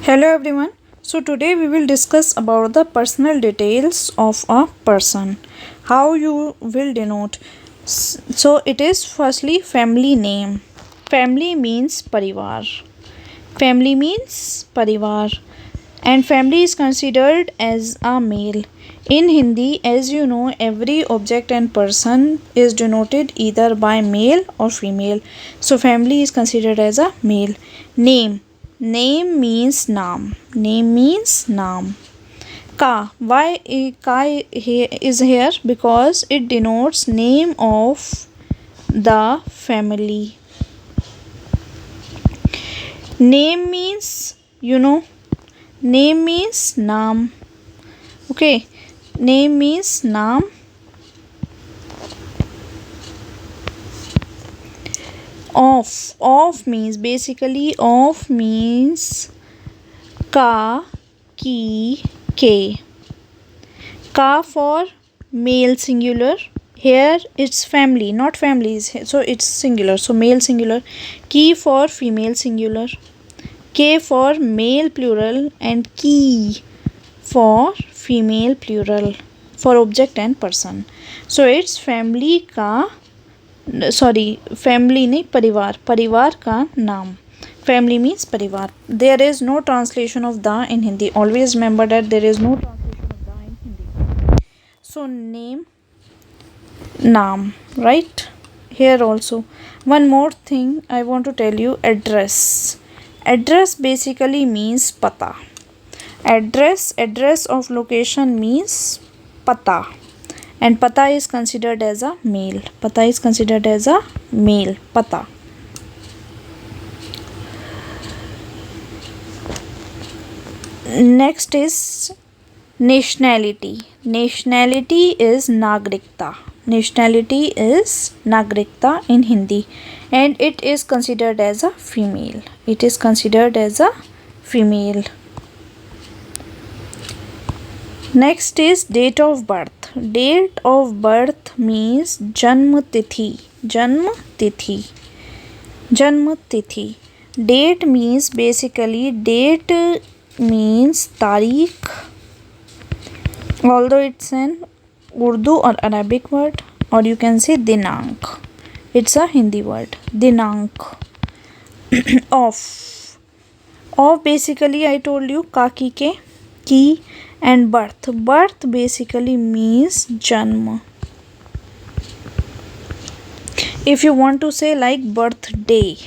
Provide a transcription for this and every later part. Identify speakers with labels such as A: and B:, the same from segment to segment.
A: Hello everyone. So today we will discuss about the personal details of a person. How you will denote. So it is firstly family name. Family means parivar. Family means parivar. And family is considered as a male. In Hindi, as you know, every object and person is denoted either by male or female. So family is considered as a male. Name. Name means naam. Name means naam. Ka. Why ka is here? Because it denotes name of the family. Name means, name means naam. Okay. Name means naam. Of means basically of means ka, ki, ke. Ka for male singular. Here it's family, not families. So it's singular. So male singular. Ki for female singular. K for male plural and ki for female plural for object and person. So it's family ka family नहीं परिवार का नाम. Family means परिवार. There is no translation of the in Hindi. Always remember that there is no translation of the in Hindi. So name, naam, right? Here also one more thing I want to tell you. Address. Address basically means pata. Address of location means pata. And pata is considered as a male. Pata is considered as a male. Pata. Next is nationality. Nationality is nagrikta. Nationality is nagrikta in Hindi. And it is considered as a female. It is considered as a female. Next is date of birth. Date of birth means Janma Tithi. Janma Tithi. Janma Tithi. Date means basically date means Tariq. Although it's an Urdu or Arabic word, or you can say Dinank. It's a Hindi word. Dinank. Of. Of basically I told you Kaki ke, ki. And birth. Birth basically means Janma. If you want to say like birthday.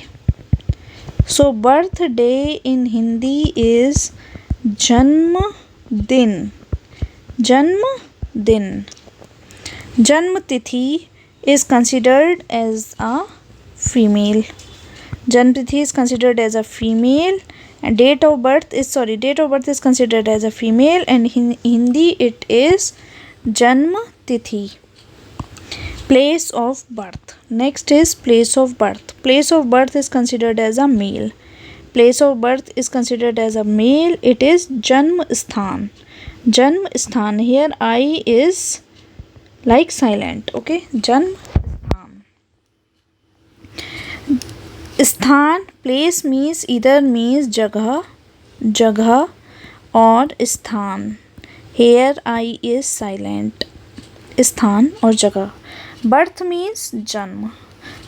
A: So birthday in Hindi is Janma Din. Janma Din. Janma Tithi is considered as a female. Janma Tithi is considered as a female. And date of birth is considered as a female, and in Hindi it is Janma Tithi. Place of birth. Next is place of birth. Place of birth is considered as a male. Place of birth is considered as a male. It is Janm Sthan. Janm Sthan. Here I is like silent. Okay. Janm Sthan. Place means either means jagah or sthan. Here I is silent. Sthan or jagah. Birth means janm.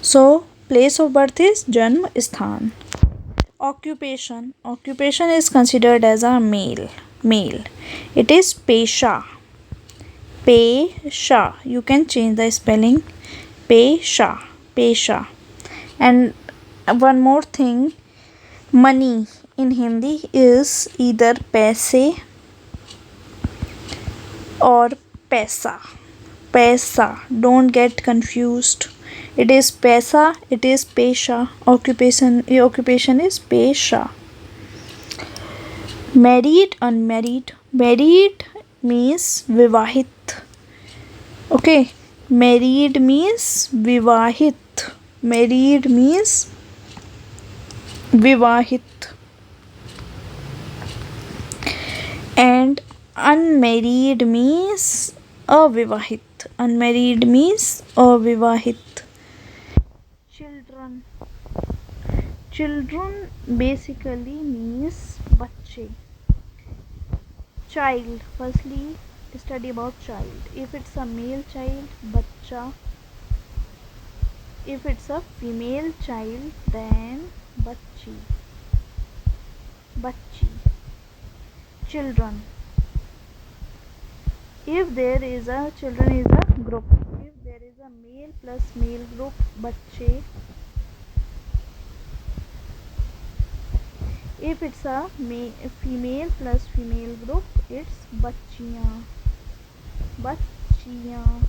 A: So place of birth is janm sthan. Occupation. Occupation is considered as a male. It is pesha. Pesha. You can change the spelling. Pesha. And one more thing, money in Hindi is either paise or paisa. Don't get confused. It is paisa, it is pesha. Occupation is pesha. Married, unmarried. Married means vivahit. Okay. Married means vivahit. Married means Vivahit. And unmarried means avivahit. Unmarried means avivahit. Children. Children basically means bachche. Child, firstly study about child. If it's a male child, bachcha. If it's a female child, then bachchi. Bachchi. Children. If there is a children is a group. If there is a male plus male group, bachche. If it's a female plus female group, it's bachchiyan. Bachchiyan.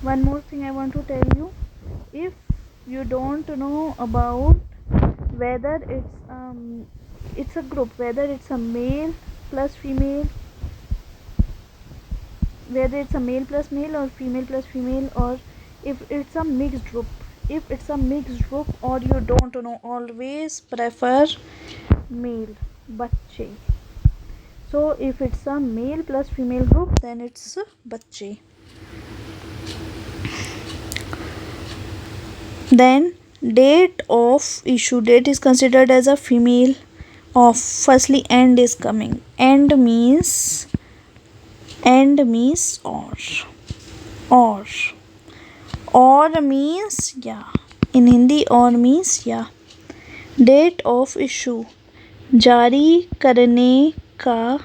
A: One more thing I want to tell you. If you don't know about whether it's a group, whether it's a male plus female, whether it's a male plus male or female plus female, or if it's a mixed group. If it's a mixed group or you don't know, always prefer male, bachche. So if it's a male plus female group, then it's bachche. Then date of issue. Date is considered as a female of. Firstly, end is coming. End means or. Or means yeah. In Hindi, or means yeah. Date of issue. जारी करने का.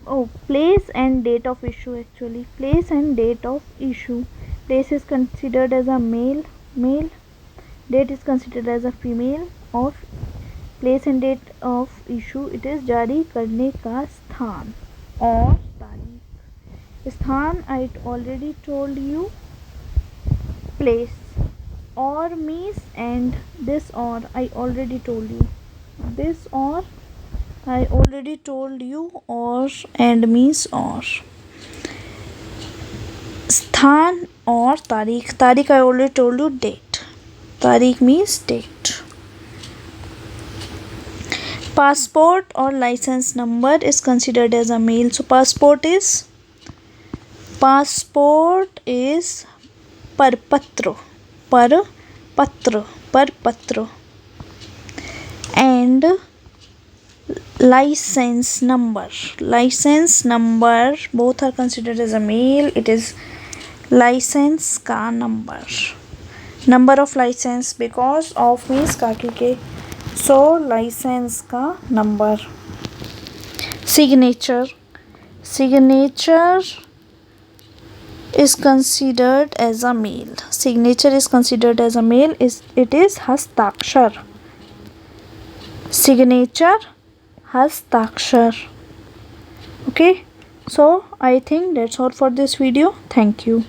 A: Oh, place and date of issue actually. Place and date of issue. Place is considered as a male. Date is considered as a female. Of place and date of issue, it is जारी करने का स्थान और तारीख. स्थान I already told you. Place. Or means and. This or I already told you. This or I already told you. Or and means or. Sthan or तारीख. तारीख I already told you. Date. तारीख means date. Passport or license number is considered as a male. So passport is parpatra. And license number both are considered as a male. It is license ka number of license, because of means ka ke. So license ka number. Signature is considered as a male. It is hastakshar. Signature, hastakshar. Okay, so I think that's all for this video. Thank you.